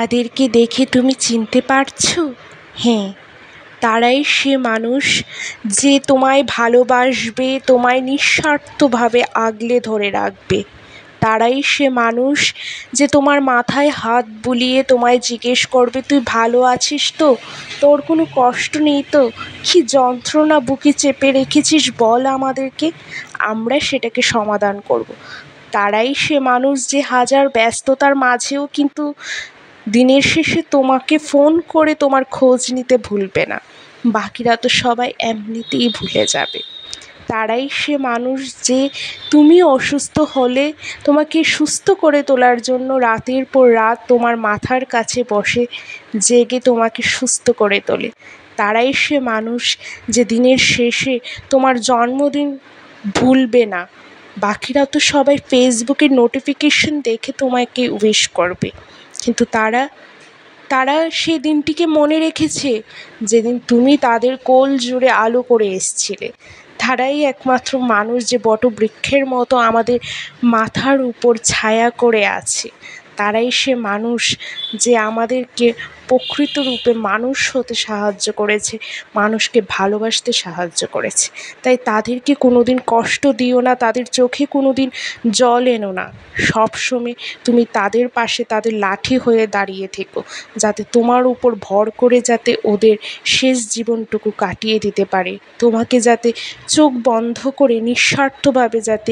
তাদেরকে দেখে তুমি চিনতে পারছো? হ্যাঁ, তারাই সে মানুষ যে তোমায় ভালোবাসবে, তোমায় নিঃস্বার্থভাবে আগলে ধরে রাখবে। তারাই সে মানুষ যে তোমার মাথায় হাত বুলিয়ে তোমায় জিজ্ঞেস করবে, তুই ভালো আছিস তো? তোর কোনো কষ্ট নেই তো? কী যন্ত্রণা বুকে চেপে রেখেছিস বল আমাদেরকে, আমরা সেটাকে সমাধান করব। তারাই সে মানুষ যে হাজার ব্যস্ততার মাঝেও কিন্তু দিনের শেষে তোমাকে ফোন করে তোমার খোঁজ নিতে ভুলবে না। বাকিরা তো সবাই এমনিতেই ভুলে যাবে। তারাই সে মানুষ যে তুমি অসুস্থ হলে তোমাকে সুস্থ করে তোলার জন্য রাতের পর রাত তোমার মাথার কাছে বসে জেগে তোমাকে সুস্থ করে তোলে। তারাই সে মানুষ যে দিনের শেষে তোমার জন্মদিন ভুলবে না। বাকিরা তো সবাই ফেসবুকের নোটিফিকেশন দেখে তোমাকে উইশ করবে, কিন্তু তারা সেই দিনটিকে মনে রেখেছে যেদিন তুমি তাদের কোল জুড়ে আলো করে এসছিলে। তারাই একমাত্র মানুষ যে বটবৃক্ষের মতো আমাদের মাথার উপর ছায়া করে আছে। তারাই সে মানুষ যে আমাদেরকে প্রকৃত রূপে মানুষ হতে সাহায্য করেছে, মানুষকে ভালোবাসতে সাহায্য করেছে। তাই তাদেরকে কোনো দিন কষ্ট দিও না, তাদের চোখে কোনো দিন জল এনো না। সবসময় তুমি তাদের পাশে তাদের লাঠি হয়ে দাঁড়িয়ে থেকো, যাতে তোমার উপর ভর করে যাতে ওদের শেষ জীবনটুকু কাটিয়ে দিতে পারে। তোমাকে যাতে চোখ বন্ধ করে নিঃস্বার্থভাবে যাতে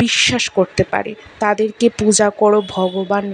বিশ্বাস করতে পারে। তাদেরকে পূজা করো ভগবান